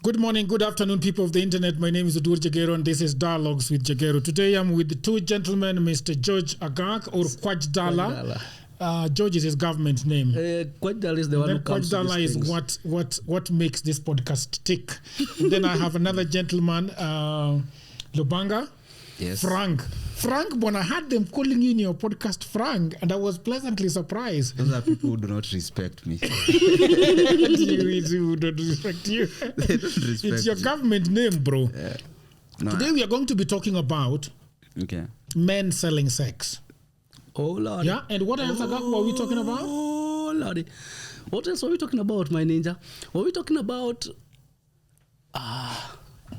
Good morning, good afternoon, people of the internet. My name is Udur Jagero, and this is Dialogues with Jagero. Today, I'm with the two gentlemen, Mr. George Agak or Kwajdala. George is his government name. Kwajdala is the one who comes to these is what makes this podcast tick. And then I have another gentleman, Lubanga. Yes. Frank, when I heard them calling you in your podcast Frank, and I was pleasantly surprised. Those are people who do not respect me. Who don't respect you. They don't respect It's your government name, bro. No, Today we are going to be talking about men selling sex. Oh, Lord. Yeah, and what else were we talking about? Oh, Lord. What else were we talking about, my ninja? Were we talking about...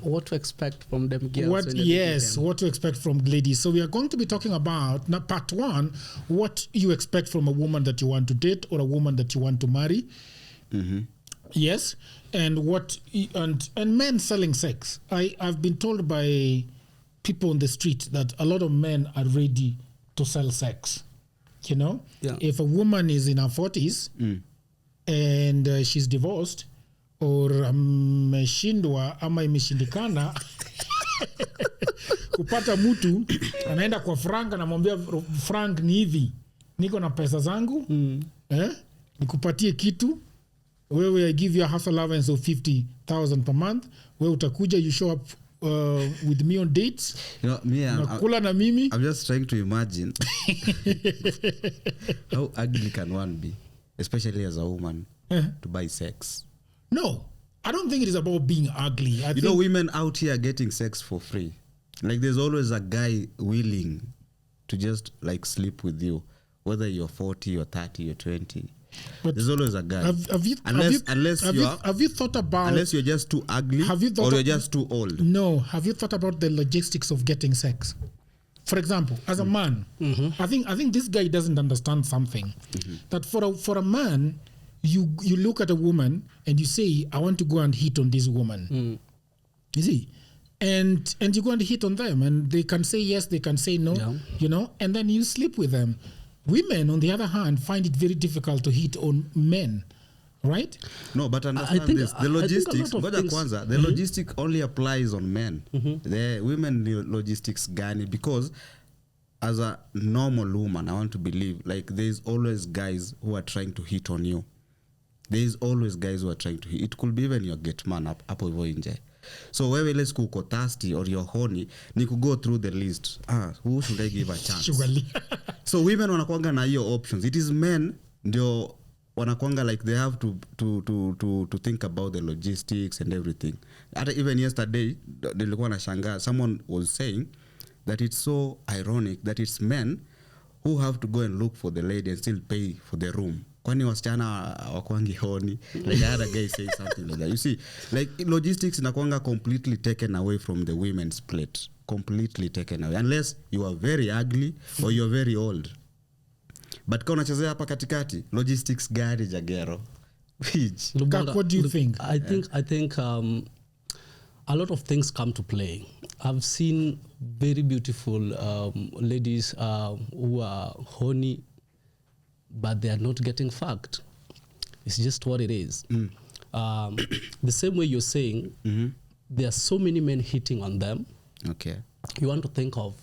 what to expect from them girls? What to expect from ladies. So we are going to be talking about, now part one, what you expect from a woman that you want to date or a woman that you want to marry. Mm-hmm. Yes, and men selling sex. I've been told by people on the street that a lot of men are ready to sell sex. You know, if a woman is in her 40s and she's divorced, or ameshindwa ama imeshindikana kupata mtu anaenda kwa Frank anamwambia Frank, ni hivi, niko na pesa zangu nikupatie kitu wewe, I give you a half allowance of 50,000 per month, wewe utakuja, you show up with me on dates, nakula na mimi. I'm just trying to imagine how ugly can one be, especially as a woman, to buy sex. No, I don't think it is about being ugly. You know, women out here getting sex for free. Like, there's always a guy willing to just like sleep with you, whether you're 40 or 30 or 20. But there's always a guy. Have you thought about, unless you're just too ugly or you're just too old? No. Have you thought about the logistics of getting sex? For example, as a man, I think this guy doesn't understand something. That for a man, you look at a woman and you say, I want to go and hit on this woman. You see? And you go and hit on them, and they can say yes, they can say no, you know, and then you sleep with them. Women, on the other hand, find it very difficult to hit on men, right? No, but understand this. The logistics, the logistics only applies on men. The women logistics gani, because as a normal woman, I want to believe, like, there's always guys who are trying to hit on you. There's always guys who are trying to hit. It could be even your get man up hivyo nje. So wewe let's uko thirsty or you're horny, ni ku go through the list. Who should I give a chance? So women wanakuanga na hiyo options. It is men ndio wanakuanga like they have to think about the logistics and everything. Even yesterday nilikuwa nashangaa, someone was saying that it's so ironic that it's men who have to go and look for the lady and still pay for the room. Kwani wasichana wakwangi honi. Like, I had a guy say something like that. You see, like, logistics inakuanga completely taken away from the women's plate. Completely taken away. Unless you are very ugly or you're very old. But kama unachezea hapa katikati, logistics gari Jagero. What do you think? I think a lot of things come to play. I've seen very beautiful ladies who are horny, but they are not getting fucked. It's just what it is. The same way you're saying, there are so many men hitting on them. Okay. You want to think of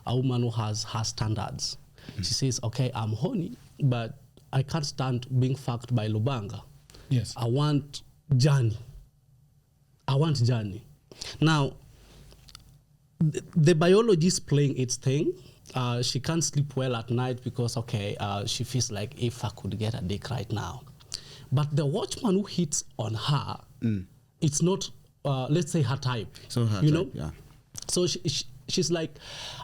a woman who has her standards. She says, okay, I'm horny, but I can't stand being fucked by Lubanga. Yes. I want Johnny. Now, the biology is playing its thing. She can't sleep well at night because, she feels like if I could get a dick right now. But the watchman who hits on her, it's not, let's say, her type. So her you type, know? Yeah. So she's like,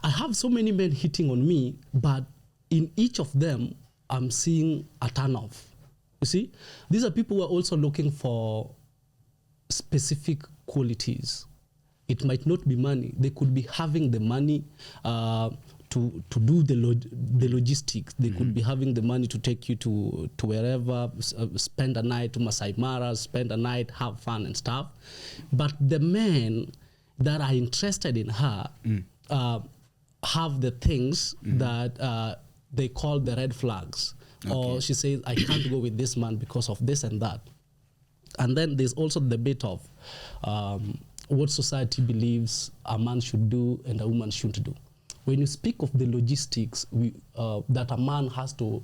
I have so many men hitting on me, but in each of them, I'm seeing a turn-off. You see? These are people who are also looking for specific qualities. It might not be money. They could be having the money to do the logistics. They could be having the money to take you to wherever, spend a night to Masai Mara, spend a night, have fun and stuff. But the men that are interested in her have the things that they call the red flags. Okay. Or she says, I can't go with this man because of this and that. And then there's also the debate of what society believes a man should do and a woman shouldn't do. When you speak of the logistics that a man has to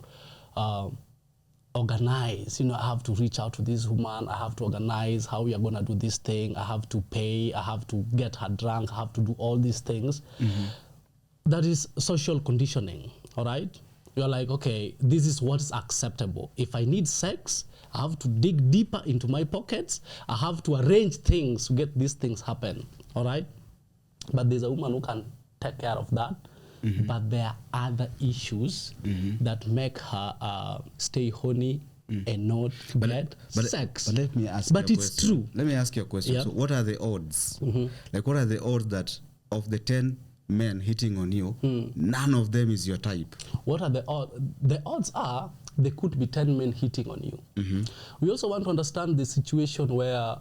organize, I have to reach out to this woman, I have to organize how we are going to do this thing, I have to pay, I have to get her drunk, I have to do all these things. That is social conditioning, all right? You're like, okay, this is what is acceptable. If I need sex, I have to dig deeper into my pockets. I have to arrange things to get these things happen, all right? But there's a woman who can take care of that. But there are other issues that make her stay horny and not get sex. But let me ask but you a it's question. true. Let me ask you a question. Yeah. So what are the odds? Like, what are the odds that of the 10 men hitting on you, none of them is your type? What are the odds? The odds are there could be 10 men hitting on you. We also want to understand the situation where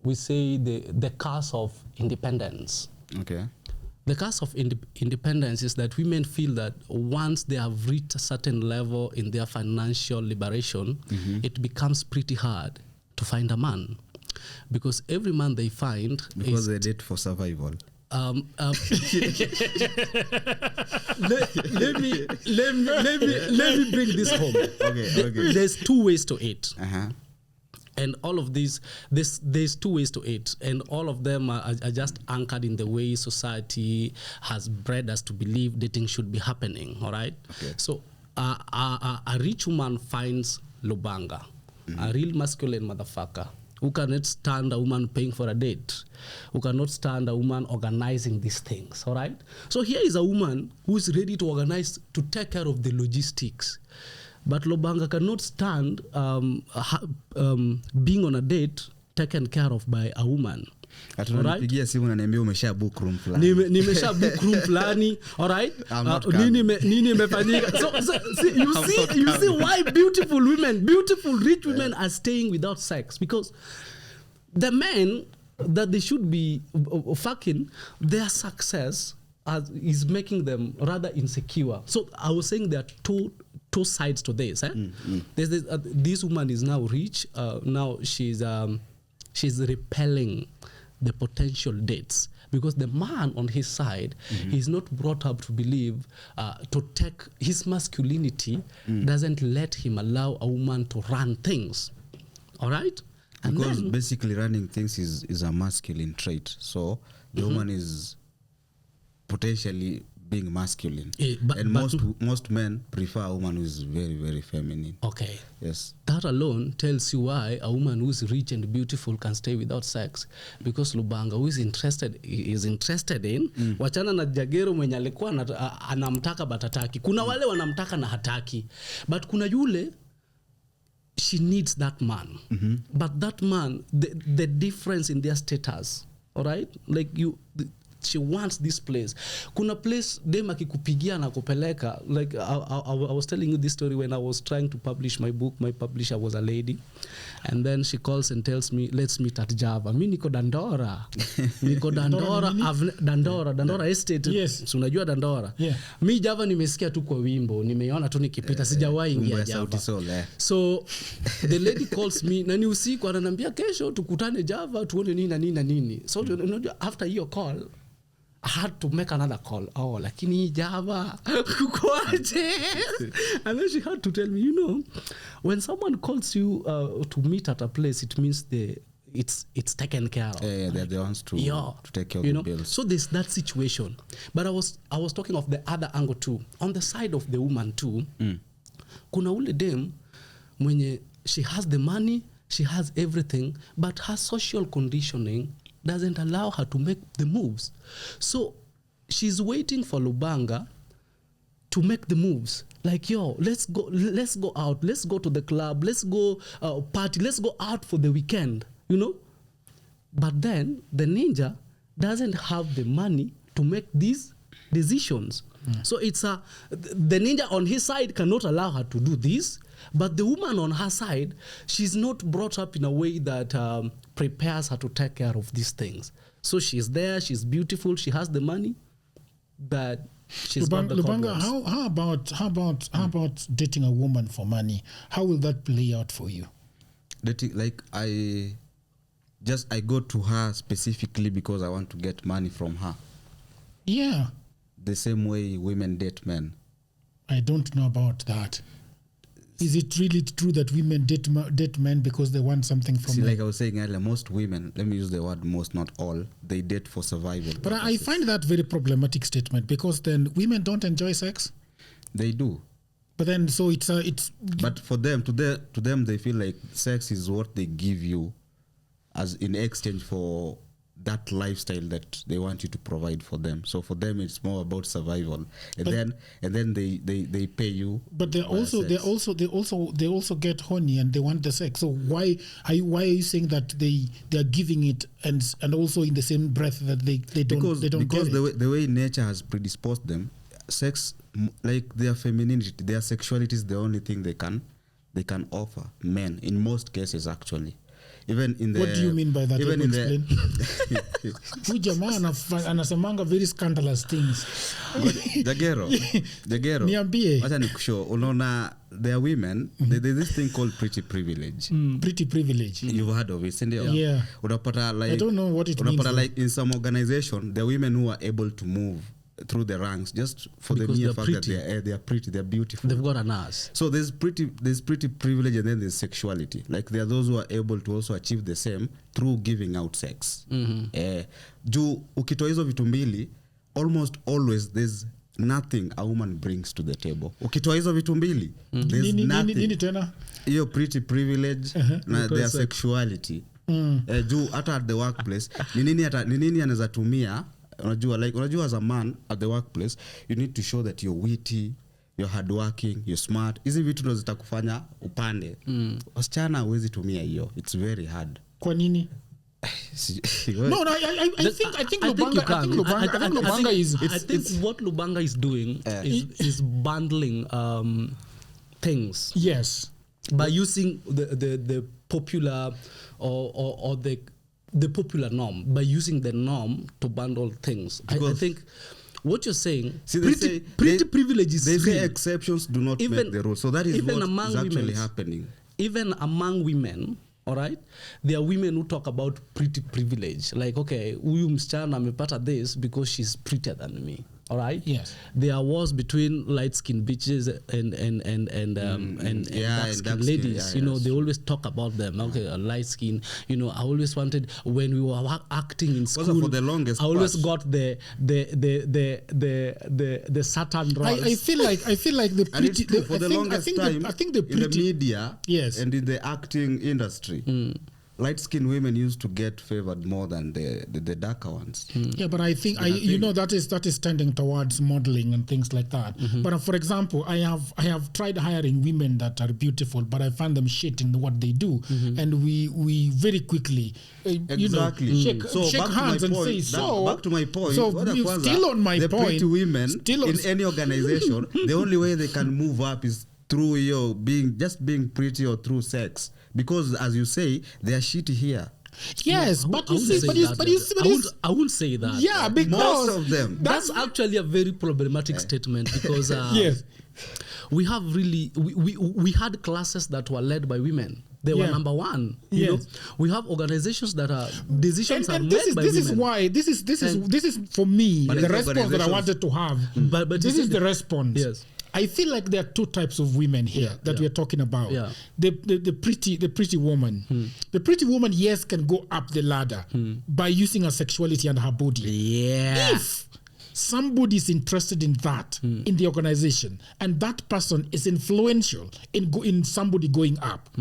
we say the curse of independence. Okay. The curse of independence is that women feel that once they have reached a certain level in their financial liberation, it becomes pretty hard to find a man. Because every man they find because they date for survival. Let me bring this home. Okay. There's two ways to it. And all of these, there's two ways to it, and all of them are just anchored in the way society has bred us to believe dating should be happening. All right. Okay. So a rich woman finds Lubanga, a real masculine motherfucker who cannot stand a woman paying for a date, who cannot stand a woman organizing these things. All right. So here is a woman who is ready to organize, to take care of the logistics. But Lubanga cannot stand being on a date taken care of by a woman. Nipigia simu na niambia umesha book room fulani. Nimesha book room fulani, all right? Nini imefanyika. So you see why beautiful rich women are staying without sex, because the men that they should be fucking, their success is making them rather insecure. So I was saying there are two sides to this. There's this woman is now rich. Now she's repelling the potential dates because the man on his side he's not brought up to believe to take his masculinity doesn't let him allow a woman to run things. All right? And because then, basically running things is a masculine trait. So the woman is potentially being masculine. And most men prefer a woman who is very, very feminine. Okay. Yes. That alone tells you why a woman who is rich and beautiful can stay without sex, because Lubanga who is interested in wachana na jagero mwenye alikuwa anamtaka batataki. Kuna wale wanamtaka na hataki. But kuna yule she needs that man. But that man, the difference in their status, all right? Like she wants this place. Kuna place dem akikupigia na kupeleka. Like I was telling you this story when I was trying to publish my book. My publisher was a lady, and then she calls and tells me, let's meet at Java. Mi niko Dandora. Dandora estate. Yes. So unajua Dandora. Yeah. Mi Java nimesikia tu kwa wimbo, nimeona tu nikipita, sijawahi ingia Java. So the lady calls me na ni usiku ananiambia kesho tukutane Java tuone nini na nini na nini. So unajua after your call I had to make another call. Oh, lakini Java kukoaje? And then she had to tell me, when someone calls you to meet at a place, it means it's taken care of. Yeah, they're the ones to take care of the bills. So there's that situation. But I was talking of the other angle too. On the side of the woman too, kuna ule dem mwenye she has the money, she has everything, but her social conditioning doesn't allow her to make the moves. So she's waiting for Lubanga to make the moves. Like, let's go out, let's go to the club, let's go party, let's go out for the weekend, But then the ninja doesn't have the money to make these decisions. So it's the ninja on his side cannot allow her to do this, but the woman on her side, she's not brought up in a way that prepares her to take care of these things. So she's there, she's beautiful, she has the money, but she's got the Lubanga, how about dating a woman for money? How will that play out for you? dating, like I go to her specifically because I want to get money from her. Yeah. The same way women date men. I don't know about that. Is it really true that women date men because they want something from them? Like I was saying earlier, most women, let me use the word most, not all, they date for survival. But I find that very problematic statement, because then women don't enjoy sex. They do. But then, so it's. But for them, to them, they feel like sex is what they give you, as in exchange for that lifestyle that they want you to provide for them. So for them, it's more about survival, and then they pay you. But they also get horny and they want the sex. So why are you saying that they are giving it and also in the same breath that they don't because get it? the way nature has predisposed them, sex, like their femininity, their sexuality is the only thing they can offer men in most cases, actually. Even in the, what do you mean by that? Even in explain. Huyu jamaa anasemanga very scandalous things. Jagero. Niambie. Wacha nikushow. Unaona, there are women, there's this thing called pretty privilege. Pretty privilege. You've heard of it, sindio? Yeah. Unapata, like, I don't know what it means. Unapata, like, in some organization, there are women who are able to move through the ranks just for because the mere fact pretty. That they are pretty, they're beautiful. They've got an ass. So there's pretty privilege, and then there's sexuality. Like there are those who are able to also achieve the same through giving out sex. Juu ukitoa hizo vitu mbili, almost always there's nothing a woman brings to the table. Ukitoa hizo vitu mbili, there's nothing. Nini tena? Hiyo pretty privilege na their sexuality. Juu hata at the workplace, ni nini anaweza tumia. Unajua, as a man at the workplace, you need to show that you're witty, you're hardworking, you're smart. Hizi vitu ndo zitakufanya upande. Wasichana huwezi tumia hiyo. It's very hard. Kwa nini? No, I think Lubanga is. I think what Lubanga is doing is bundling things. Yes. By using the popular or the popular norm, by using the norm to bundle things. I think what you're saying, pretty privilege is they real. say exceptions do not make the rule. So that is what is actually happening. Even among women, all right, there are women who talk about pretty privilege. Like, okay, huyu msichana amepata this because she's prettier than me. All right. Yes. There was between light-skinned bitches and dark-skinned ladies. You know, they always talk about them. Okay, a light skin. You know, I always wanted, when we were acting in school. For the longest I always got the Saturn rose. I feel like the pretty. For the longest time, I think the pretty, in the media, yes, and in the acting industry. Light-skinned women used to get favored more than the darker ones. Yeah, but I think that is tending towards modeling and things like that. But for example, I have tried hiring women that are beautiful, but I find them shit in what they do, and we very quickly shake hands and say so. Back to my point. So still on my the point. Pretty women in any organization, the only way they can move up is through being pretty or through sex. Because, as you say, they are shitty here. Yes, I wouldn't say that. Yeah, because most of them. That's actually a very problematic statement, because yes, we have really we had classes that were led by women. They were number one. You know, we have organizations that are decisions are made by women. This is for me the response that I wanted to have. But this is the response. Yes. I feel like there are two types of women here that we are talking about. Yeah. The pretty woman. The pretty woman, yes, can go up the ladder by using her sexuality and her body. Yeah. If somebody is interested in that in the organization, and that person is influential in somebody going up.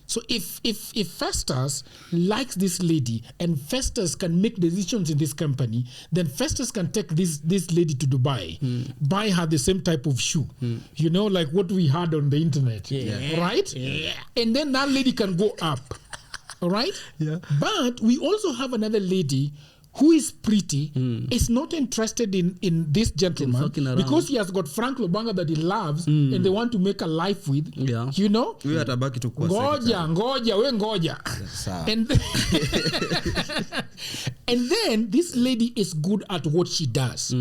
So if Festus likes this lady and Festus can make decisions in this company, then Festus can take this lady to Dubai, buy her the same type of shoe, you know, like what we had on the internet, right? Yeah. And then that lady can go up, all right? Yeah. But we also have another lady who is pretty, is not interested in this gentleman because he has got Frank Lubanga that he loves and they want to make a life with, you know? We atabaki tu kwa ngoja. And And then this lady is good at what she does.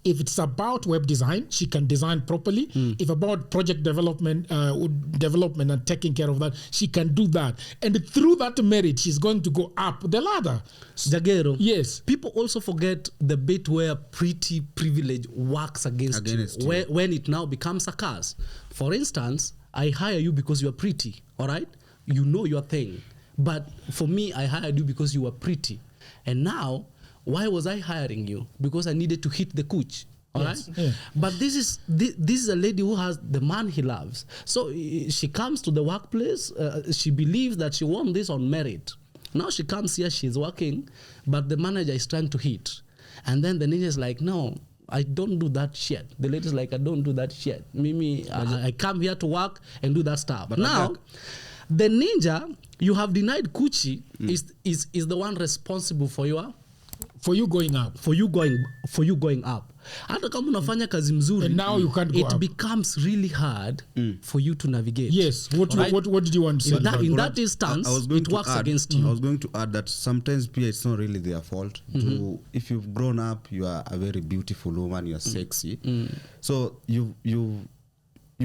If it's about web design, she can design properly. If about project development and taking care of that, she can do that. And through that merit, she's going to go up the ladder. Jagero. Yes. People also forget the bit where pretty privilege works against you. When it now becomes a curse. For instance, I hire you because you are pretty, all right? You know your thing. But for me, I hired you because you were pretty. And now, why was I hiring you? Because I needed to hit the cooch. All right. Yeah. But this is a lady who has the man he loves. So she comes to the workplace. She believes that she won this on merit. Now she comes here, she's working, but the manager is trying to hit. And then the ninja is like, no, I don't do that shit. The lady's like, I don't do that shit. Mimi, I come here to work and do that stuff. But now, the ninja you have denied coochie is the one responsible for you going up. For you going up. Hata kama unafanya kazi mzuri, and now you can't go it up. becomes really hard for you to navigate. Yes. What did you want to say? In that instance, it works against you. I was going to add that sometimes it's not really their fault. If you've grown up, you are a very beautiful woman, you are sexy. So you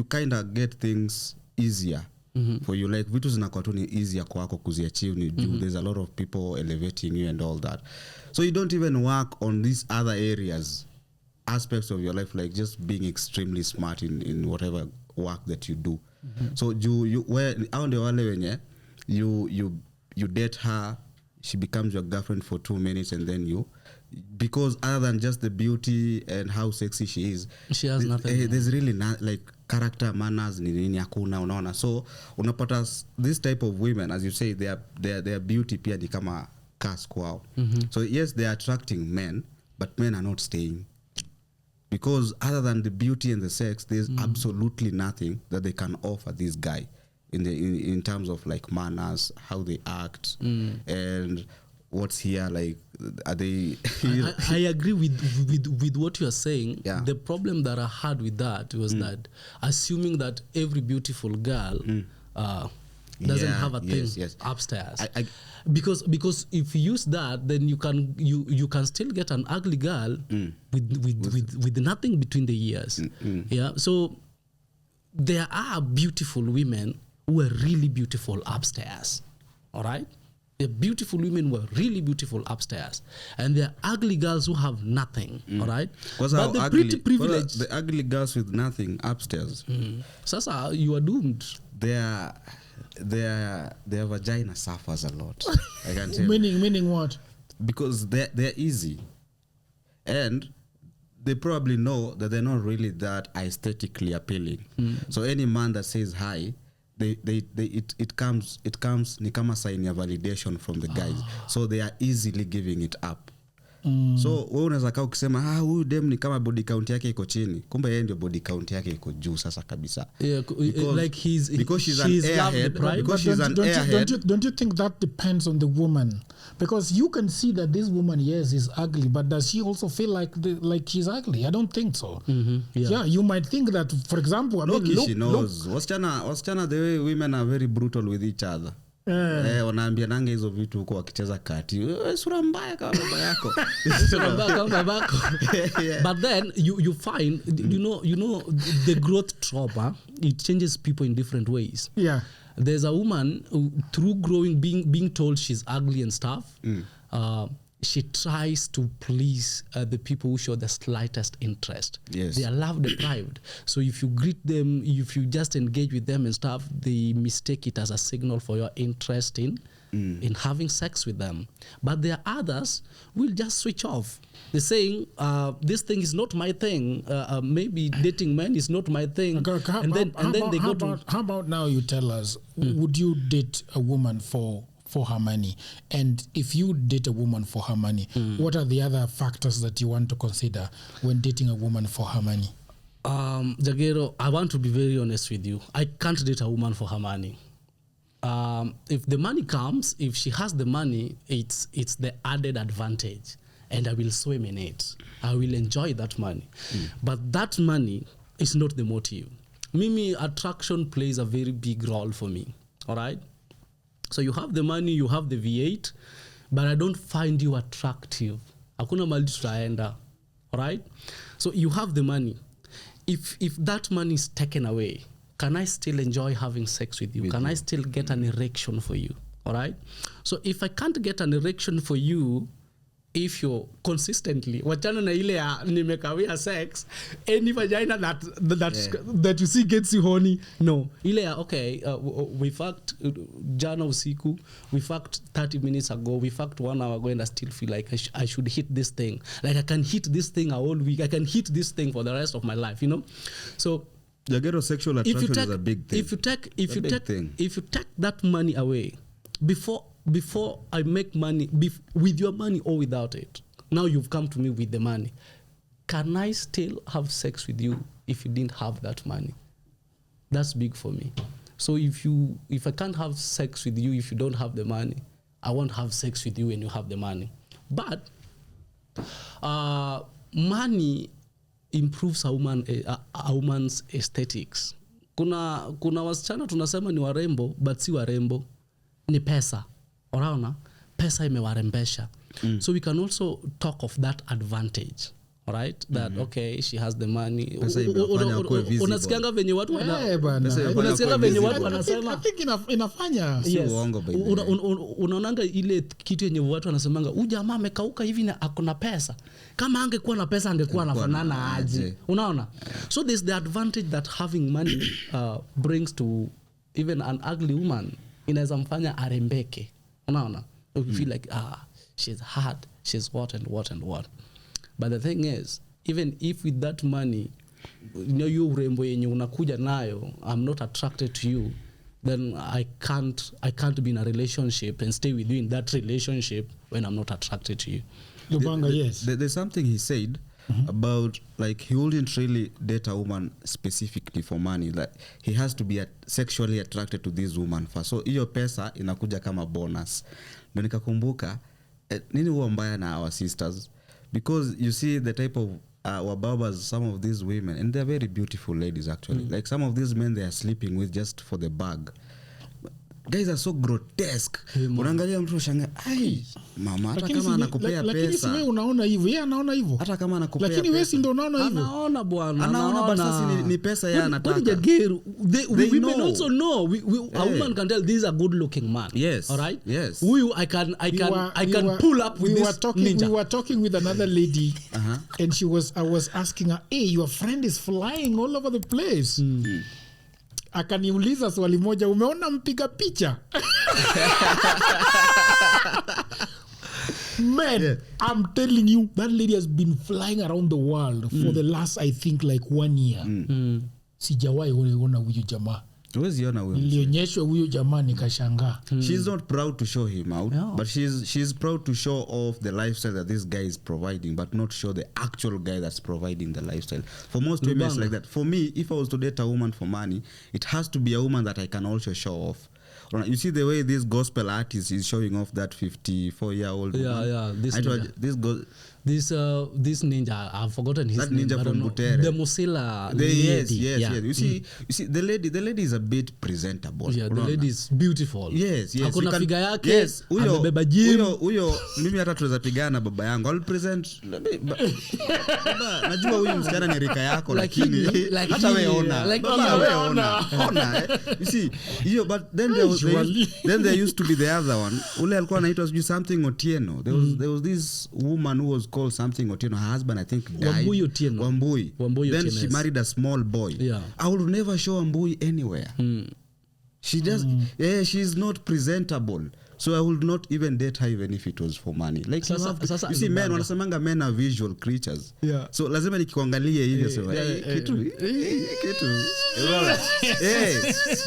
kind of get things easier. For you, like vitu zinakuwa tu ni easier kwako kuziachieve ni juu there's a lot of people elevating you and all that, so you don't even work on these other aspects of your life, like just being extremely smart in whatever work that you do. So you where ndio wale wenye you date her, she becomes your girlfriend for 2 minutes, and then because other than just the beauty and how sexy she is, she has nothing. There's really not like character, manners ni nini hakuna, unaona. So unapata this type of women, as you say, their beauty pia ni kama curse kwao. So yes, they are attracting men, but men are not staying, because other than the beauty and the sex, there's absolutely nothing that they can offer this guy in terms of like manners, how they act, and what's here, like are they I agree with what you are saying. Yeah. The problem that I had with that was that assuming that every beautiful girl doesn't have a thing upstairs. Because if you use that, then you can still get an ugly girl with nothing between the ears. Yeah. So there are beautiful women who are really beautiful upstairs. All right. The beautiful women were really beautiful upstairs, and there are ugly girls who have nothing. All right, but the pretty privilege, the ugly girls with nothing upstairs. Sasa, you are doomed. Their vagina suffers a lot. I can tell. Meaning what? Because they're easy, and they probably know that they're not really that aesthetically appealing. So any man that says hi, it comes ni kama sign ya validation from the guys. So they are easily giving it up. So wewe unaweza kaa ukisema huyu dem ni kama body count yake iko chini, kumbe yeye ndio body count yake iko juu sasa kabisa. Yeah, like because she's an airhead, because she's an airhead. Don't you think that depends on the woman? Because you can see that this woman, yes, is ugly, but does she also feel like she's ugly? I don't think so. Yeah, you might think that, for example, she knows. Wasichana, the way women are very brutal with each other. Wanaambia nange hizo vitu huko wakicheza kati, sura mbaya kama baba yako. Sura mbaya kama babako. But then you find you know the growth trauma, it changes people in different ways. Yeah. There's a woman who, through growing, being told she's ugly and stuff, she tries to please the people who show the slightest interest. Yes. They are love deprived. So if you greet them, if you just engage with them and stuff, they mistake it as a signal for your interest in having sex with them. But there are others who will just switch off. They're saying, this thing is not my thing. Maybe dating men is not my thing. How about now you tell us, would you date a woman for her money? And if you date a woman for her money, what are the other factors that you want to consider when dating a woman for her money? Jagero, I want to be very honest with you. I can't date a woman for her money. If the money comes, if she has the money, it's the added advantage, and I will swim in it. I will enjoy that money. But that money is not the motive. Mimi, attraction plays a very big role for me. All right? So you have the money, you have the V8, but I don't find you attractive, hakuna mahali tutaenda. Alright, so you have the money. If that money is taken away, can I still enjoy having sex with you? Can I still get an erection for you? Alright, so if I can't get an erection for you, if you're consistently wachana na ile ya nimekawia sex, any vagina that you see gets you horny, no, ile ya okay, we fucked jana usiku, we fucked 30 minutes ago, we fucked 1 hour ago, and I still feel like I should hit this thing, like I can hit this thing a whole week, I can hit this thing for the rest of my life, you know. So the heterosexual attraction is a big thing. If you take that money away, before I make money, with your money or without it, now you've come to me with the money. Can I still have sex with you if you didn't have that money? That's big for me. So if I can't have sex with you if you don't have the money, I won't have sex with you when you have the money. But money improves a woman's aesthetics. Kuna wasichana tunasema ni warembo, but si warembo, ni pesa. Oraona, pesa imewarembesha. So we can also talk of that advantage. Alright, that okay, she has the money. Unasikianga venye watu wanasema, I think inafanya. Yes. Unaonanga ile kitu yenye watu wanasemanga, huyu jamaa amekauka hivi na akona pesa. Kama angekuwa na pesa angekuwa anafanana aje. Unaona? So there's the advantage that having money brings to even an ugly woman. Inaweza mfanya arembeke. Unaona? You feel like she's hard, she's what and what and what. But the thing is, even if with that money, you urembo yenye unakuja nayo, I'm not attracted to you, then I can't be in a relationship and stay with you in that relationship when I'm not attracted to you. Yes. There's something he said about, like, he wouldn't really date a woman specifically for money. Like, he has to be sexually attracted to this woman first. So hiyo pesa inakuja kama bonus. Ndio nikakumbuka nini huwa mbaya na our sisters, because you see the type of wababas, some of these women, and they're very beautiful ladies actually. Like some of these men they are sleeping with just for the bag. Guys are so grotesque. Unaangalia mtu shanga, ai mama, hata kama anakupea pesa. Lakini si wewe unaona hivyo, yeye anaona hivyo. Hata kama anakupea pesa. Lakini wewe si ndio unaona hivyo. Anaona bwana. Anaona basi ni pesa yeye anataka. We may also know. A woman can tell this is a good looking man. Yes. All right? Yes. Huyu I can pull up with this ninja. We were talking with another lady and I was asking her, hey, your friend is flying all over the place. Akaniuliza swali moja, umeona mpiga picha? Man, I'm telling you, that lady has been flying around the world for the last, I think, like 1 year. Sijawahi kuona huyu jamaa. Nilionyeshwa huyu jamaa nikashangaa. She's not proud to show him out, but she's proud to show off the lifestyle that this guy is providing, but not show the actual guy that's providing the lifestyle. For most women it's like that. For me, if I was to date a woman for money, it has to be a woman that I can also show off. You see the way this gospel artist is showing off that 54-year-old woman? This ninja, I've forgotten his that name. That ninja from Butere. The Mosilla. Yes. You see, the lady is a bit presentable. Yeah, the lady is beautiful. Yes. Hakuna figa yake. Yes. Amebeba gym. Huyo mimi hata tuweza pigana baba yangu. I'll present. Baba, najua huyu msichana ni rika yako, lakini hata wewe ona. Baba wewe ona. You see, but then there used to be the other one. Ule alikuwa anaitwa something Otieno. There was this woman who was called something Otieno. Her husband, I think, died. Wambui. Then she married a small boy. Yeah. I will never show Wambui anywhere. She does. She's not presentable. So I would not even date her even if it was for money. Like you see, men wanasemanga men are visual creatures. Yeah. So lazima nikikuangalia hivi sema kitu.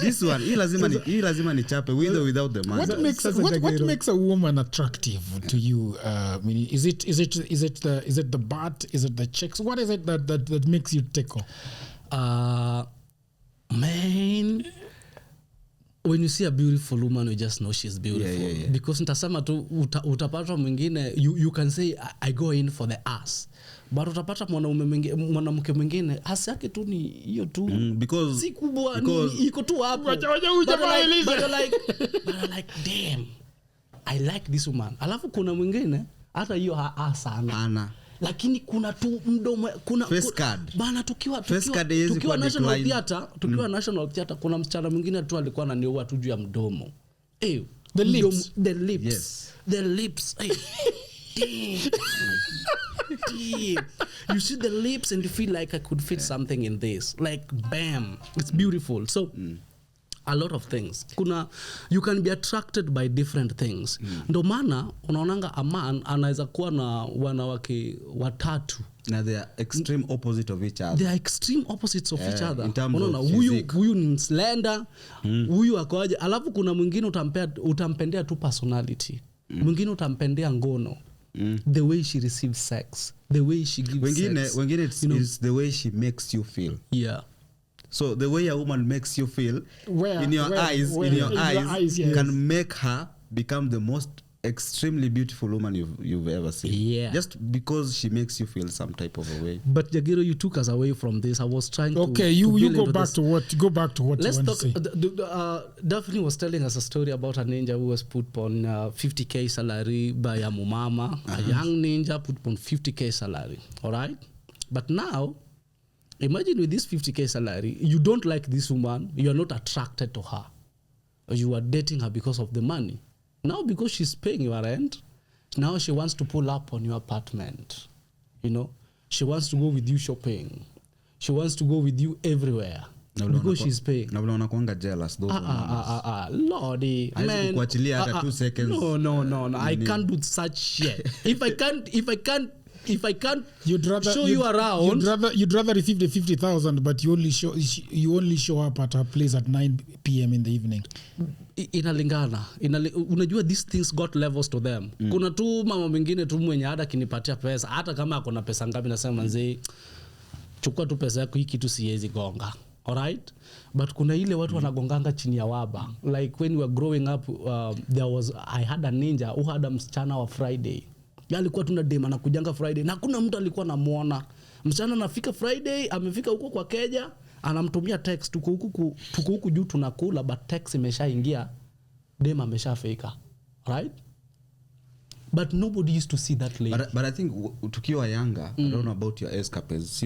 This one hii lazima nichape with or without the money. What makes a woman attractive to you? Is it the butt? Is it the chicks? What is it that makes you tickle? Man, when you see a beautiful woman, you just know she's beautiful. Yeah. Because nitasema tu utapata mwingine, you can say I go in for the ass. But utapata mwanamke mwingine ass yake tu ni hiyo tu. Because si kubwa iko tu hapo. But like damn. I like this woman. Alafu kuna mwingine hata hiyo sana. Ana. Lakini kuna tu mdomo kuna face card. Bana tukiwa National Theatre, National Theatre kuna msichana mwingine tu alikuwa ananiua tu juu ya mdomo. The lips. Yes. The lips. Damn. You see the lips and you feel like I could fit something in this. Like bam, it's beautiful. So a lot of things. You can be attracted by different things. Ndo maana unaonanga a man anaweza kuwa na wanawake watatu. Na they are extreme opposite of each other. They are extreme opposites of each other. Unaona huyu ni slender, huyu akoaje. Alafu kuna mwingine utampendea tu personality. Mwingine utampendea ngono. The way she receives sex, the way she gives sex. Wengine it's the way she makes you feel. Yeah. So the way a woman makes you feel in your eyes yes. can make her become the most extremely beautiful woman you've ever seen. Yeah. Just because she makes you feel some type of a way. But Jagiro, you took us away from this. I was trying to you go back to what Let's you want talk, to say. Daphne was telling us a story about a ninja who was put on 50k salary by a mumama. A young ninja put on 50k salary. All right? But now, imagine with this 50k salary, you don't like this woman, you are not attracted to her. You are dating her because of the money. Now because she's paying your rent, now she wants to pull up on your apartment. You know? She wants to go with you shopping. She wants to go with you everywhere. Because she's paying. Na vile unakuanga jealous those Lordy, man. Kuachilia hata 2 seconds. No. I can't do such shit. If I can't show you around, you'd rather receive the 50,000, but you only show up at her place at 9 p.m. in the evening. Inalingana. Unajua these things got levels to them. Kuna tu mama mwingine tu mwenye hata kinipatia pesa, hata kama akona pesa ngapi nasema mzee chukua tu pesa yako, hii kitu siwezi gonga. Alright? But kuna ile watu wanagonganga chini ya waba. Like when we were growing up, I had a ninja who had a msichana wa Friday. Alikuwa tuna dema na kujanga Friday na kuna mtu alikuwa anamuona. Msichana anafika Friday, amefika huko kwa keja, anamtumia text, tuko huku juu tunakula, but text imeshaingia, dema ameshafika. Right? But nobody used to see that lady. But I think tukiwa younger, I don't know about your escapades.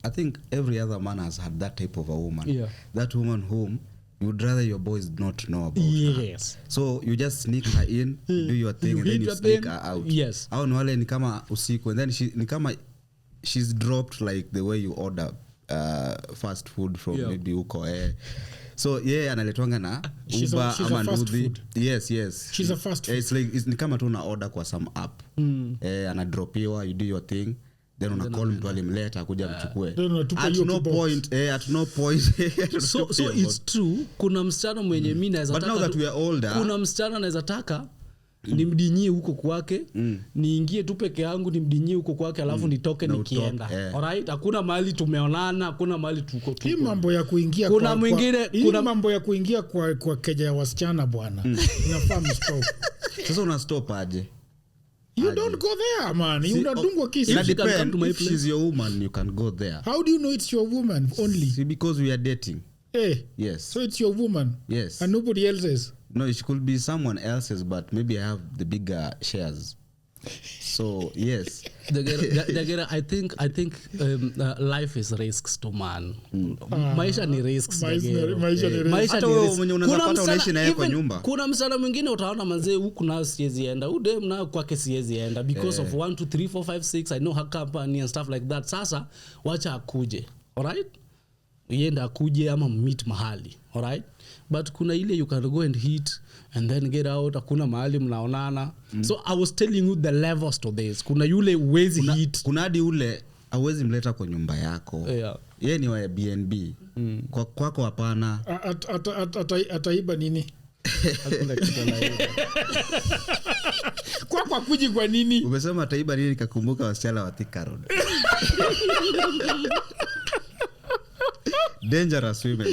I think every other man has had that type of a woman. Yeah. That woman whom you would rather your boys not know about her. So you just sneak her in, do your thing, and then you sneak her out. Yes. Au ni wale ni kama usiku, and then ni kama she's dropped like the way you order fast food from maybe uko so analetwanga na Uber ama Nudhi. Yes. She's a fast food. It's ni kama tu una order kwa some app. Anadropiwa, you do your thing. Then una call mtu alimleta kuja mchukue. At no point. So it's true. Kuna msichana mwenye mimi naweza taka. But now that we are older, kuna msichana naweza taka nimdinyie huko kwake, niingie tu peke yangu nimdinyie huko kwake, alafu nitoke nikienda. Alright? Hakuna mahali tumeonana, hakuna mahali tuko. Hii mambo ya kuingia kuna mwingine mambo ya kuingia kwa keja ya wasichana bwana. Unafahamu stop. Sasa una stop aje? You don't go there, man. You unadungwa kisi. If she's your woman, you can go there. How do you know it's your woman only? See, because we are dating. Yes. So it's your woman. Yes. And nobody else's. No, it could be someone else's, but maybe I have the bigger shares. So yes. I think life is risks to man. Maisha ni risks. Maisha ni risks. Hata wewe mwenye unapata unaishi na yeye kwa nyumba. Kuna msana mwingine utaona manzee huku na siwezi enda. Udem na kwake siwezi enda because of 1 2 3 4 5 6 I know her company and stuff like that. Sasa wacha akuje. Alright? Yenda akuje ama meet mahali. Alright? But kuna ile you can go and hit and then get out, hakuna mahali mnaonana. So I was telling you the levels to this. Kuna yule uwezi hit. Kuna hadi ule hauwezi mleta kwa nyumba yako. Yeye ni wa BNB. Kwako hapana. Ataiba nini? Hakuna kitu na hiyo. Kwa kuji kwa nini? Umesema ataiba nini, nikakumbuka wasichana wa Thika Road. Dangerous women.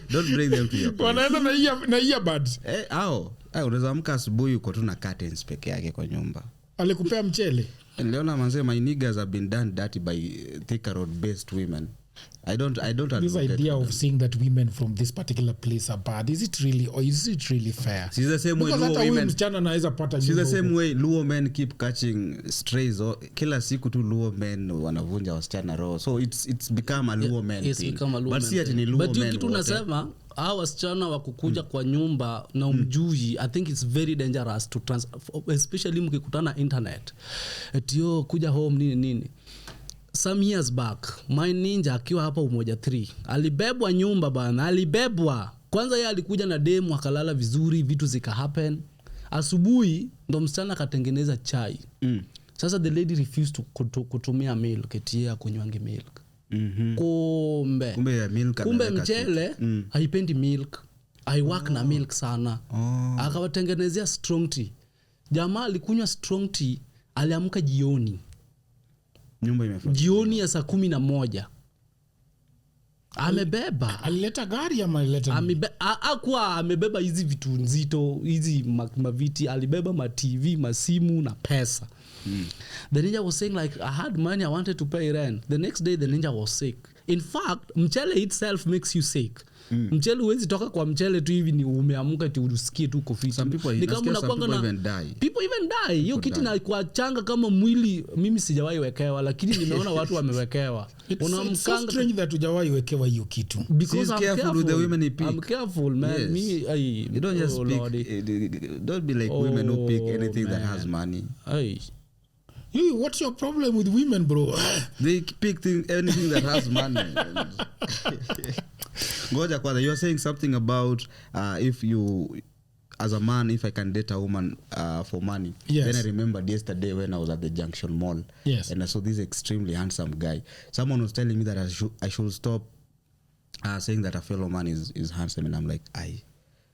Don't bring them to your place. Wanaenda na earbuds. Unaweza amka asubuhi uko tu na curtains peke yake kwa nyumba. Alikupea mchele. Niliona manze my niggas have been done dirty by Thika Road based women. I don't this idea of saying that women from this particular place are bad, is it really, or is it really fair? She's the same way She's the same way Luo men keep catching strays, or kila siku tu Luo men wanavunja wasichana roho, so it's become a Luo men thing. But see ati ni Luo men. But you kitu nasema hao wasichana wakukuja kwa nyumba na umjui, I think it's very dangerous to especially mkikutana internet. Etio kuja home nini. Some years back, my ninja akiwa hapa Umoja 3 alibebwa nyumba bana, alibebwa. Kwanza yeye alikuja na demu akalala vizuri, vitu zika happen. Asubuhi ndo msichana katengeneza chai. Sasa the lady refused to kutumia milk, etia kunywange milk. Kumbe mchele haipendi milk. I work na milk sana. Akawatengenezea strong tea. Jamaa alikunywa strong tea, aliamka jioni. Nyumba imefunga. Jioni ya saa 11. Amebeba. Alileta gari ama alileta? Amebeba hizi vitu nzito, hizi maviti, alibeba ma TV, masimu na pesa. The ninja was saying like, I had money, I wanted to pay rent. The next day the ninja was sick. In fact, mchele itself makes you sick. Mchele huwezi toka kwa mchele tu hivi ni umeamka tu usikie tu kofiti. Some people even die. People even die. Hiyo kitu na kwa changa kama mwili, mimi sijawahi wekewa, lakini nimeona watu wamewekewa. It's so strange that hujawahi wekewa hiyo kitu. Because I'm careful with the women he pick. I'm careful, man. Yes. You don't just pick. Don't be like women who pick anything that has money. Hey, what's your problem with women, bro? They pick anything that has money. Ngoja kwanza, you are saying something about if you, as a man, if I can date a woman for money. Yes. Then I remembered yesterday when I was at the Junction Mall. Yes. And I saw this extremely handsome guy. Someone was telling me that I should stop saying that a fellow man is handsome, and I'm like, aye.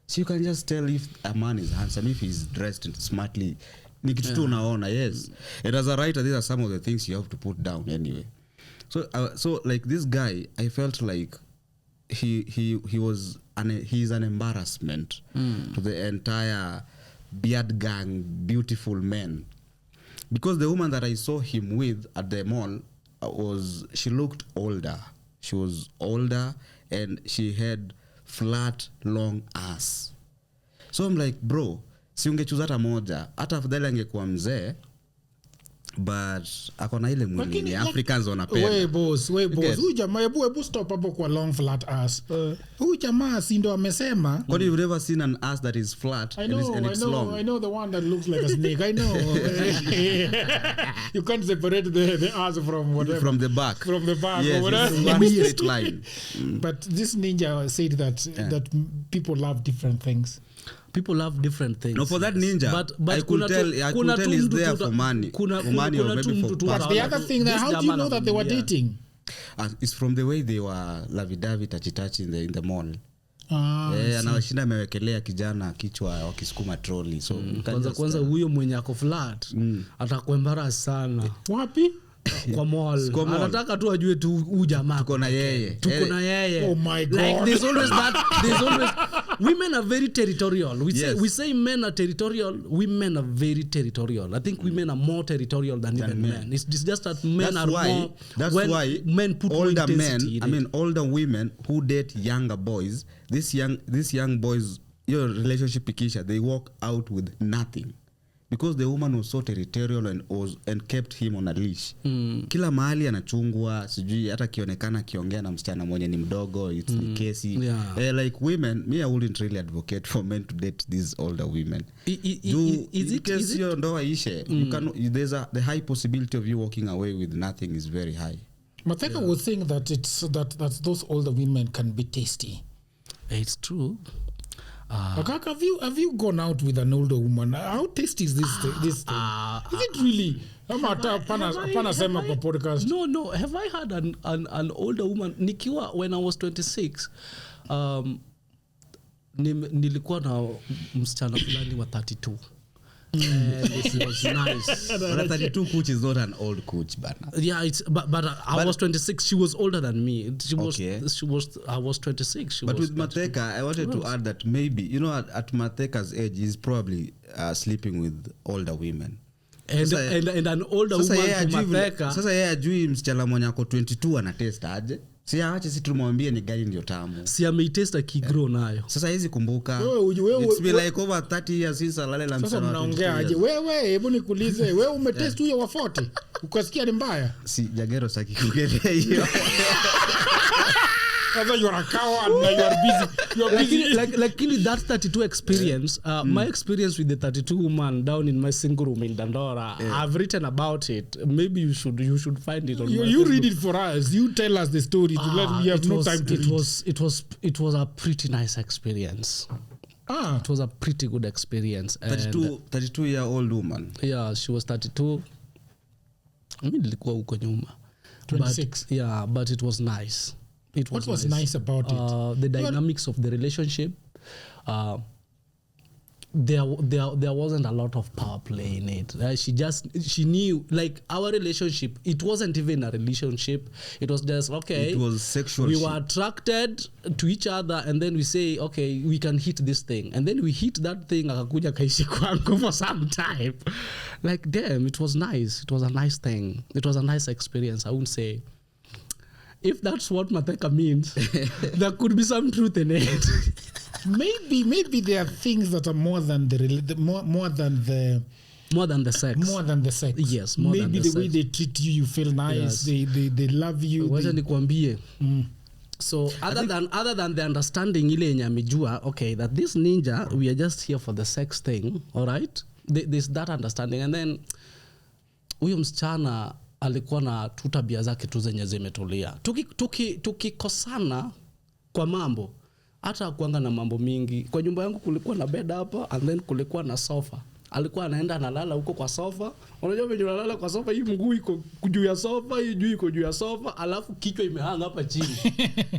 So you can just tell if a man is handsome if he's dressed smartly. Yes. And as a writer, these are some of the things you have to put down anyway. So like this guy, I felt like he's an embarrassment to the entire beard gang, beautiful men. Because the woman that I saw him with at the mall she looked older. She was older and she had flat, long ass. So I'm like, bro, si ungechuza hata moja, hata afadhali angekuwa mzee, but akona ile mwili ni Africans wanapenda. We boss. Huyu jamaa hebu stop hapo kwa long flat ass. Huyu jamaa si ndo amesema. What, you've never seen an ass that is flat and it's long? I know the one that looks like a snake. I know. You can't separate the ass from whatever. From the back. Yes, or whatever. It's one straight line. But this ninja said that people love different things. People love different things. No, for that ninja, but I could tell he's there for money. For money or maybe for... But the other thing, how do you know that they were dating? It's from the way they were lavidavi touchy in the mall. Anawashinda amewekelea kijana kichwa wakisukuma trolley. So kwanza huyo mwenye ako flat atakuembara sana. Wapi? Kwa mall. Anataka tu ajue tu jamaa. Tuko na yeye. Oh my God. Like there's always women are very territorial. We say men are territorial, women are very territorial. I think women are more territorial than even men. It's just that men are more. That's why men put older men, older women who date younger boys, these young boys, your relationship ikisha, they walk out with nothing. Because the woman was so territorial and kept him on a leash. Kila mahali anachungwa, sijui hata kionekana kiongea na msichana mwenye ni mdogo, it's the case. Like women, me I wouldn't really advocate for men to date these older women. Is it your ndoa ishe? The high possibility of you walking away with nothing is very high. Mateka was saying that that those older women can be tasty. It's true. Have you gone out with an older woman? How tasty is this thing? Is it really? Podcast. No. Have I had an older woman? Nikiwa, when I was 26, nilikuwa na msichana fulani wa 32. And it was nice. But 32 coach is not an old coach, but yeah, but I was 26. She was older than me. I was 26. But with Mateka, I wanted to add that maybe at Mateka's age, he's probably sleeping with older women. And an older woman from Mateka. Sasa yeye ajui msichana mwenye ako 22 ana test aje. Si acha si tumwambie ni gani ndio tamu. Si ameitesta kigrow nayo. Sasa hizi kumbuka. It's been like over 30 years since alale la msana. Sasa mnaongea aje? Wewe hebu nikuulize, wewe umetest huyo wa 40? Ukasikia ni mbaya? Si Jagero saki kuongelea hiyo. You are a coward and you are busy. You are busy. Like that 32 experience, my experience with the 32 woman down in my single room in Dandora, I've written about it. Maybe you should find it on you read it for us. You tell us the story. We have no time to read. It was a pretty nice experience. It was a pretty good experience. 32-year-old woman. Yeah, she was 32. Mimi nilikuwa huko nyuma. 26. But it was nice. What was nice about it? The dynamics of the relationship. There wasn't a lot of power play in it. She knew, like, our relationship, it wasn't even a relationship. It was just, okay. It was sexual. We were attracted to each other, and then we say, okay, we can hit this thing. And then we hit that thing, akakuja kaishi kwangu for some time. Like, damn, it was nice. It was a nice thing. It was a nice experience, I wouldn't say. If that's what Mateka means, there could be some truth in it. maybe there are things that are more than the sex. More than the sex. Yes, maybe the way they treat you, you feel nice. Yes. They love you. Wacha nikwambie. So other than the understanding ile yenye amejua, okay, that this ninja, we are just here for the sex thing, all right? There's that understanding, and then huyo msichana alikuwa na tabia zake tu zenye zimetulia. Tukikosana kwa mambo, hata kuanga na mambo mingi. Kwa nyumba yangu kulikuwa na bed hapa, and then kulikuwa na sofa. Alikuwa anaenda analala huko kwa sofa. Unajua venye unalala kwa sofa, hii mguu iko juu ya sofa, hii juu iko juu ya sofa, alafu kichwa imehanga hapa chini.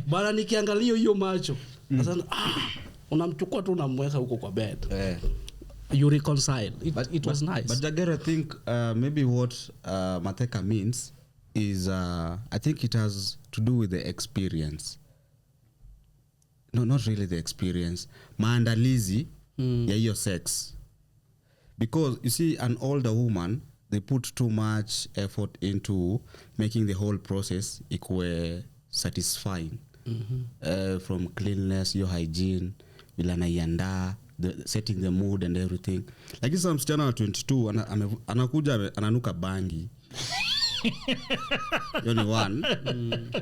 Bana nikiangalia hiyo macho, sasa unamchukua tu unamweka huko kwa bed. You reconcile. It was nice. But Jagger, I think maybe what Mateka means is I think it has to do with the experience. No, not really the experience. Maandalizi ya hiyo sex. Because you see, an older woman, they put too much effort into making the whole process equal satisfying. From cleanliness, your hygiene, vile anaiandaa, setting the mood and everything. Like this msichana wa 22 anakuja ananuka bangi. Yoni one.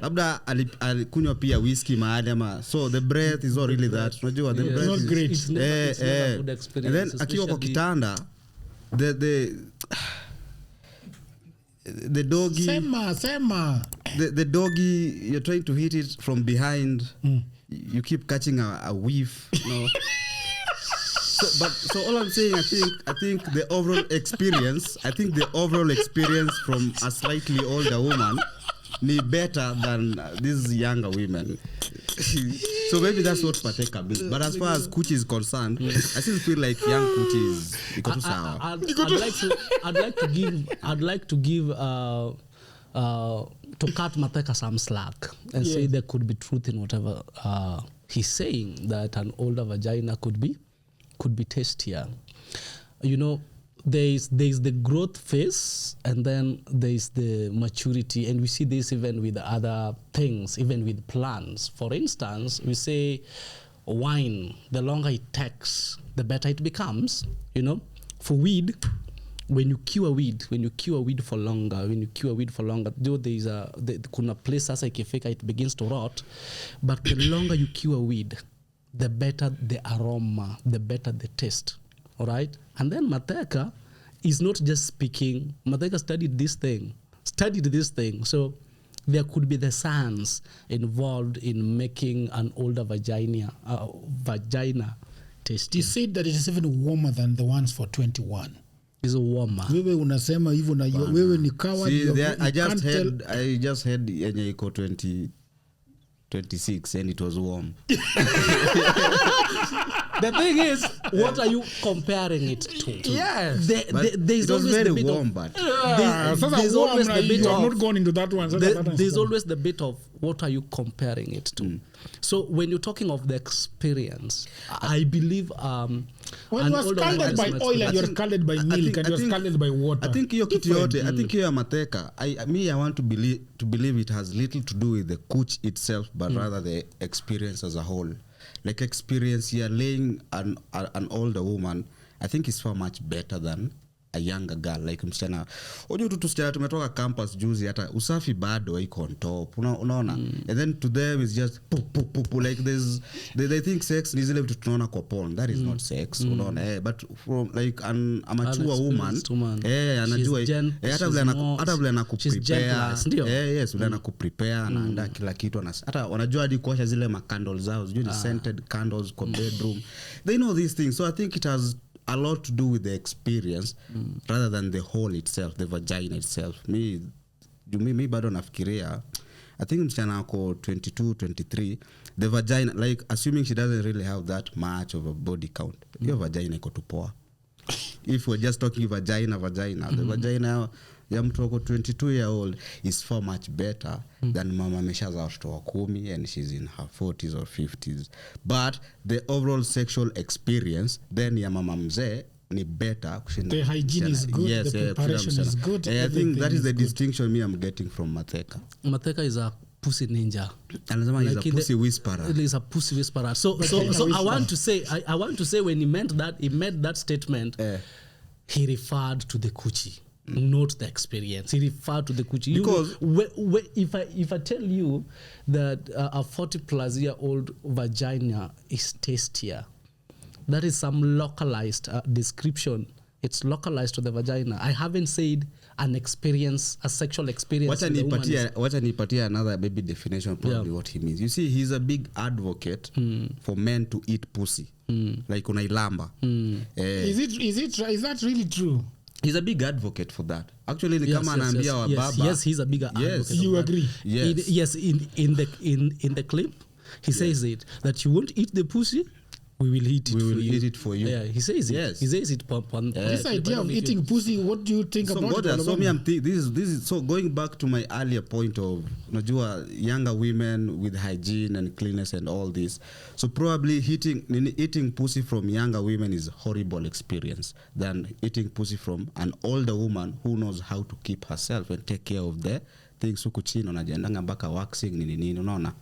Labda alikunywa pia whiskey mahali ama, so the breath is not really that. Unajua the breath not is great. It's never a good experience. And then akiwa kwa kitanda the doggy sema the doggy, you're trying to hit it from behind. You keep catching a whiff, you know. So all I'm saying, I think the overall experience from a slightly older woman ni better than these younger women. So maybe that's what Mateka means. But as far as Kuchi is concerned, I still feel like young Kuchi is iko sawa. I'd like to give to cut Mateka some slack and say there could be truth in whatever he's saying, that an older vagina could be tastier. You know, there's the growth phase, and then there's the maturity, and we see this even with other things, even with plants. For instance, we say wine, the longer it takes, the better it becomes. You know, for weed, when you cure weed for longer, though there's kuna place sasa ikifika it begins to rot, but the longer you cure weed, the better the aroma, the better the taste. All right? And then Mateka is not just speaking. Mateka studied this thing. So there could be the science involved in making an older vagina tasty. He said that it is even warmer than the ones for 21. Is warmer. Wewe unasema hivyo na wewe ni coward. I just had yenye iko 26 and it was warm. The thing is, what are you comparing it to? Yes. It was very warm, but there's always the bit of, I'm not going into that one. There's always the bit of what are you comparing it to. So when you're talking of the experience, I believe When you are scalded by oil and you're scalded by milk and you're scalded by water. I think hiyo kitu yote, I think hiyo ya mateka, I want to believe it has little to do with the cooch itself, but rather the experience as a whole. Like experience you're laying an older woman, I think is far much better than a younger girl. Like msichana, unajua tu tusichana tumetoka campus juzi, hata usafi bado iko on top, unaona. And then to them is just like they think sex is ile vitu tunaona kwa porn. That is not sex, unaona. But from like a mature woman, anajua hata vile anakuprepare. Yes, vile anakuprepare, anaandaa kila kitu, hata wanajua hadi kuosha zile macandles zao, the scented candles kwa bedroom. They know these things. So I think it has a lot to do with the experience rather than the hole itself, the vagina itself. Me bado nafikiria, I think msichana ako 22, 23, the vagina, like assuming she doesn't really have that much of a body count, your vagina iko tu poa. If we're just talking vagina, the vagina ya mtu wako 22-year-old is far much better than mama ameshaza watoto wa 10 and she's in her 40s or 50s. But the overall sexual experience then ya mama mzee ni better kushinda. The hygiene is good, yes, the preparation is good. I think that is the distinction me I'm getting from Mateka. Mateka is a pussy ninja. Anasema like he's a pussy whisperer. He is a pussy whisperer. So I want to say when he made that statement, he referred to the coochie. Not the experience. He referred to the coochie. Because if I tell you that a 40-plus-year-old vagina is tastier, that is some localized description. It's localized to the vagina. I haven't said an experience, a sexual experience. What nipatia another baby definition probably what he means. You see, he's a big advocate for men to eat pussy, like unailamba. Is that really true? He's a big advocate for that. Actually, ni kama anaambia wa baba. Yes, he's a big advocate. You agree? Yes. In the clip, he says it that you won't eat the pussy. We will eat it for you. Yeah, he says it. Yes. He says it. This idea of eating pussy, what do you think about it? This is so going back to my earlier point of najua younger women with hygiene and cleanliness and all this. So probably eating pussy from younger women is a horrible experience than eating pussy from an older woman who knows how to keep herself and take care of the things huku chini unajiendanga mpaka waxing nini unaona.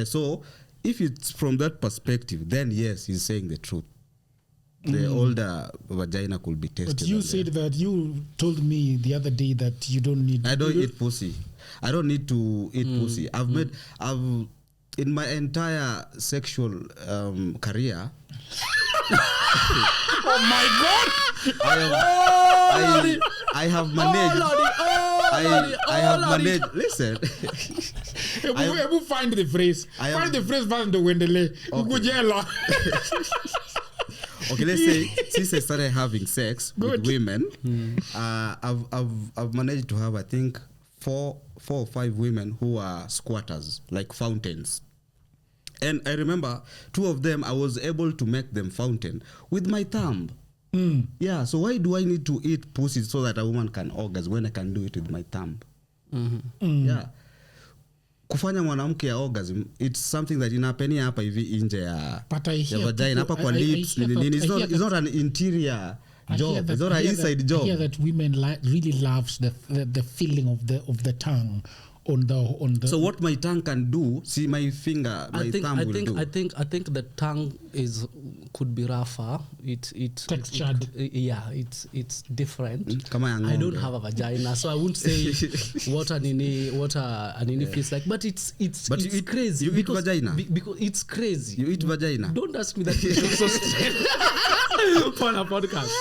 So if it's from that perspective, then yes, he's saying the truth. The older vagina could be tested. But you said that you told me the other day that you don't need. I don't eat pussy. I don't need to eat pussy. I've in my entire sexual career. Oh my God! I have managed. I have managed. Listen. Ebu find the phrase. Find the phrase bando wendele. Ukujela. Okay, let's say since I started having sex with women, I've managed to have I think 4 or 5 women who are squatters, like fountains. And I remember 2 of them I was able to make them fountain with my thumb. Yeah, so why do I need to eat pussy so that a woman can orgasm when I can do it with my thumb? Yeah. Kufanya mwanamke ya orgasm, it's something that inapenia hapa hivi nje ya vagina hapa kwa lips. It's not an interior job. It's not an inside job. I hear that women really loves the feeling of the tongue on the. So what my tongue can do, see my thumb will do. I think the tongue could be rougher. It's textured. It's different. I don't have a vagina, so I wouldn't say what a nini feels like. But it's crazy. You eat vagina because it's crazy. You eat vagina. Don't ask me that question so straight on a podcast.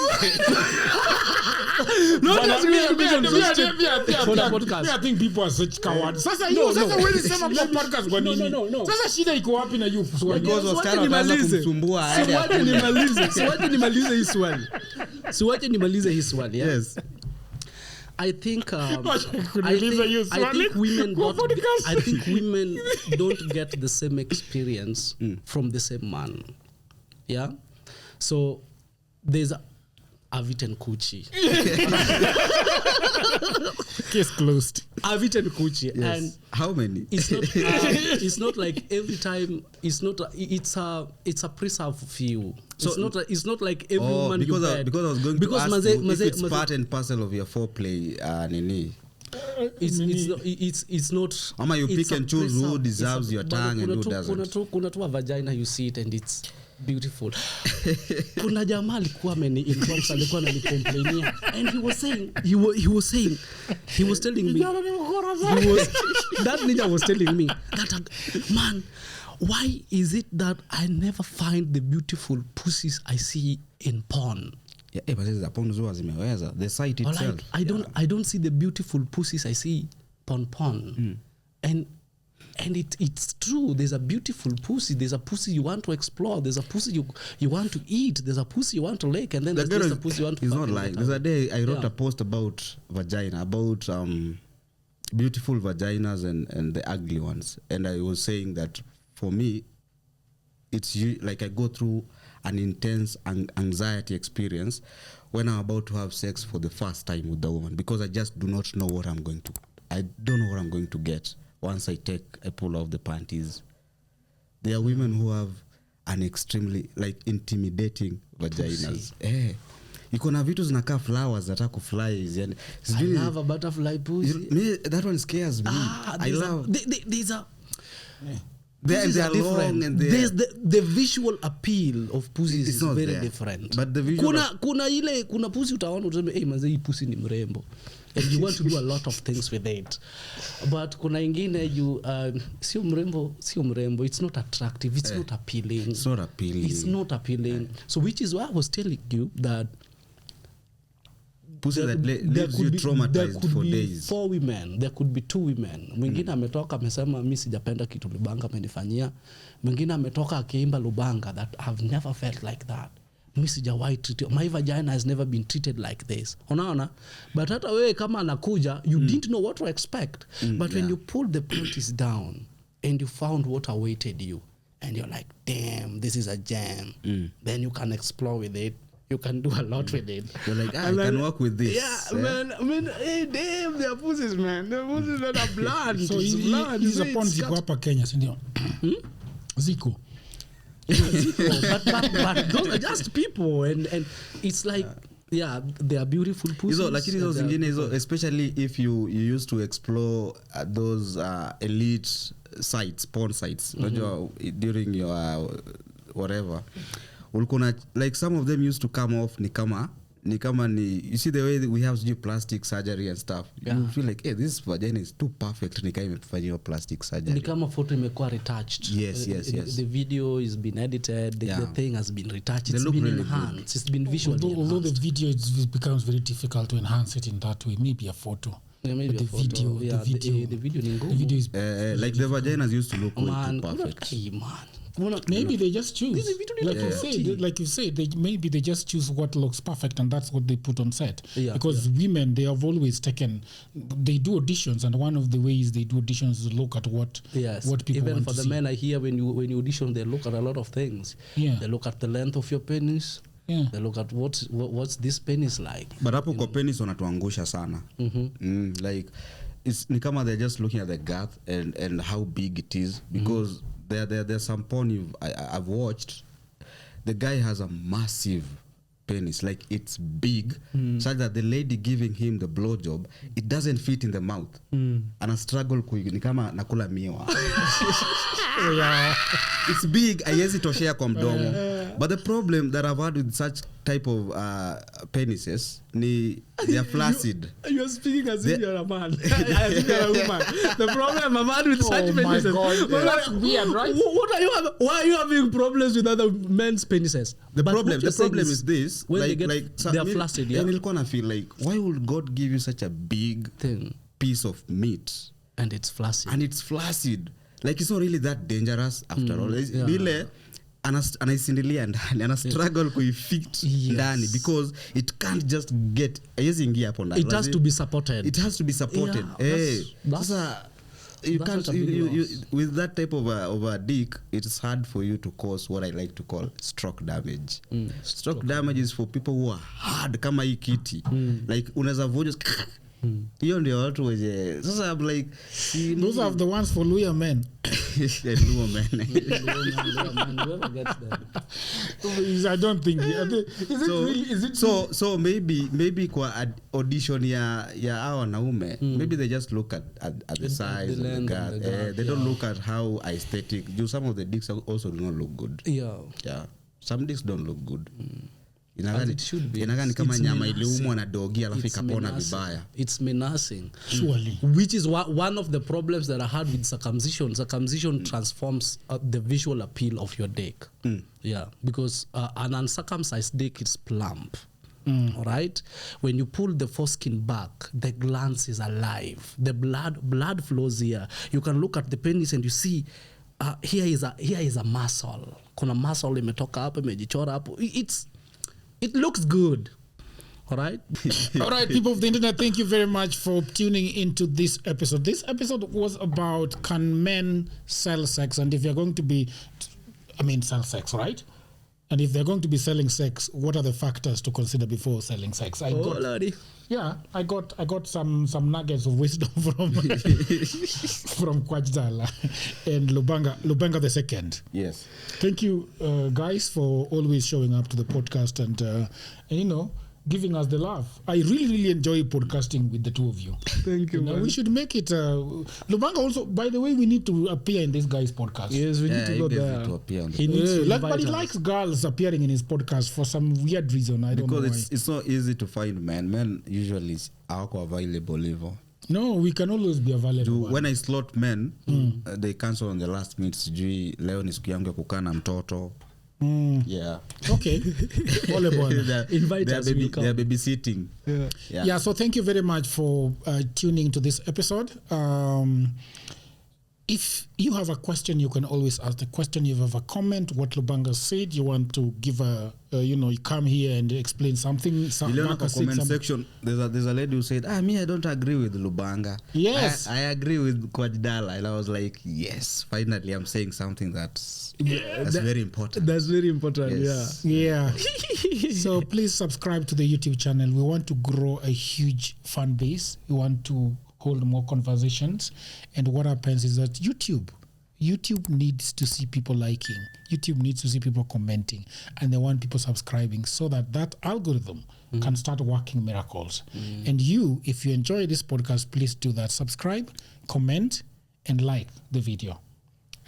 Don't ask me that question so straight on a podcast. I think people are such cowards. Sasa wewe sema kwa podcast kwa nini? Sasa shida iko wapi na you? Because wasichana wataanza kumsumbua aende. Siwache nimalize hii swali. Yes. I think women don't get the same experience from the same man. Yeah. So there's I've eaten coochie. Case closed. I've eaten coochie. Yes. And how many? It's not like every time. It's a preserve few. So it's not like every woman because you I was going to ask you if it's part and parcel of your foreplay, nini. It's not. Ama you pick and choose who deserves your tongue and who doesn't. Kuna tu a vagina, you see it and it's beautiful. Kuna jamaa alikuwa inbox alikuwa ananikomplainia and he was telling me that ninja was telling me that man, why is it that I never find the beautiful pussies I see in porn? Yeah, but the porn zimeweza the site itself. Like, I don't see the beautiful pussies I see porn. And it's true. There's a beautiful pussy. There's a pussy you want to explore. There's a pussy you want to eat. There's a pussy you want to lick. And then there's a pussy you want to. It's not like there's a day I wrote a post about vagina, about beautiful vaginas and the ugly ones, and I was saying that for me, it's like I go through an intense anxiety experience when I'm about to have sex for the first time with the woman, because I just do not know what I don't know what I'm going to get. Once I pull off the panties. There are women who have an extremely like intimidating vaginas. Iko na vitu zinakaa flowers that are fly. I love a butterfly pussy. That one scares me. I love. These are. They are long and there's the visual appeal of pussies is very there. Different. But the visual kuna pussy utaona useme manze hii pussy ni mrembo. And you want to do a lot of things with it. But kuna ingine you sio mrembo, it's not attractive, it's not appealing. It's not appealing. So which is why I was telling you that pussy that leaves you traumatized for days. Four women, there could be two women. Mwingine ametoka amesema mimi sijapenda kitu Lubanga amenifanyia. Mwingine ametoka akiimba Lubanga that I've never felt like that. My vagina has never been treated like this. Unaona? But hata wewe kama anakuja, you didn't know what to expect. But when you pulled the panties down and you found what awaited you, and you're like, damn, this is a gem. Then you can explore with it. You can do a lot with it. You're like, I can work with this. Yeah, man, hey, damn, they're pussies, man. They're pussies that are bland. So he's a porn ziko hapa Kenya, si ndio? Ziko. but those are just people and it's like they are beautiful pussies. Lakini hizo zingine hizo, especially if you used to explore those elite sites, porn sites, during your whatever, ulikuwa like some of them used to come off ni kama you see the way we have plastic surgery and stuff. You feel like, hey, this vagina is too perfect ni kama imefanywa plastic surgery. Ni kama photo imekuwa retouched. Yes. The video has been edited, the thing has been retouched, it's been really enhanced, good. It's been visually enhanced. Although the video it becomes very difficult to enhance it in that way, maybe a photo. Yeah, maybe the video ni ngumu. The video is like the vaginas used to look too perfect. Maybe they just choose, like you said, they just choose what looks perfect, and that's what they put on set. Because women, they have always they do auditions, and one of the ways they do auditions is look at what people even want for to the see. men I hear when you audition, they look at a lot of things. They look at the length of your penis. They look at what's this penis like. But hapo kwa penis wanatuangusha sana. Like it's ni kama they're just looking at the girth and how big it is, because there's some porn I've watched. The guy has a massive penis, like it's big, such that the lady giving him the blowjob, it doesn't fit in the mouth. And a struggle ni kama nakula miwa. It's big, haiwezi toshea kwa mdomo. But the problem that I've had with such type of penises, they are flaccid. You're speaking as if you're a man. As if you're a woman. The problem I've had with such penises. God, that's weird, right? Why are you having problems with other men's penises? The problem is this. When like, they are flaccid, And you'll gonna feel like, why would God give you such a big thing, piece of meat? And it's flaccid. Like it's not really that dangerous after all. Ile anaisindilia ndani, ana struggle kuifit ndani, because it can't just get haiwezi ingia hapo ndani. It has to be supported. Yeah, sasa you That's can't such a big you, loss. with that type of a dick, it's hard for you to cause what I like to call stroke damage. Stroke damage is for people who are hard kama hii kiti. Like unaweza vuja hiyo ndio watu wenye sasa I'm like those are the ones for Luya men. Luya men. Whoever gets them. I don't think is it so maybe kwa audition ya hao wanaume maybe they just look at the size of the gut. They don't look at how aesthetic. Some of the dicks also do not look good. Yeah, some dicks don't look good. Inagani kama nyama iliumwa na dogi alafu ikapona vibaya. It's menacing. Surely. Which is one of the problems that I had with circumcision. Circumcision transforms the visual appeal of your dick. Yeah, because an uncircumcised dick is plump. All right, when you pull the foreskin back, the glands is alive. The blood flows here. You can look at the penis and you see here is a muscle. Kuna muscle imetoka hapo imejichora hapo. It looks good. All right. All right, people of the internet, thank you very much for tuning into this episode. This episode was about can men sell sex, and if you're going to be, sell sex, right? And if they're going to be selling sex, what are the factors to consider before selling sex? I got some nuggets of wisdom from Kwajdala and Lubanga the second. Yes. Thank you, guys, for always showing up to the podcast and giving us the love. I really enjoy podcasting with the two of you. Thank you. We should make it. Lubanga also, by the way, we need to appear in this guy's podcast. Yes, we need to go there. To appear on He needs to but he likes girls appearing in his podcast for some weird reason. I don't know why. Because it's not easy to find men. Men usually are available even. No, we can always be available. When I slot men, they cancel on the last minute. Sijui leo ni siku yangu ya kukaa na mtoto. Yeah. Okay. Invite us. They're babysitting. Yeah. So thank you very much for tuning to this episode. If you have a question, you can always ask the question. If you have a comment, what Lubanga said, you want to give you come here and explain something. In the comment section, there's a lady who said, me, I don't agree with Lubanga. Yes. I agree with Kwajdala. And I was like, yes, finally I'm saying something that's very important. That's very important, yes. Yeah. So please subscribe to the YouTube channel. We want to grow a huge fan base. We want to hold more conversations, and what happens is that YouTube needs to see people liking, YouTube needs to see people commenting, and they want people subscribing so that algorithm can start working miracles. And you, if you enjoy this podcast, please do that. Subscribe, comment, and like the video.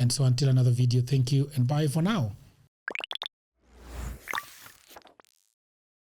And so until another video, thank you and bye for now.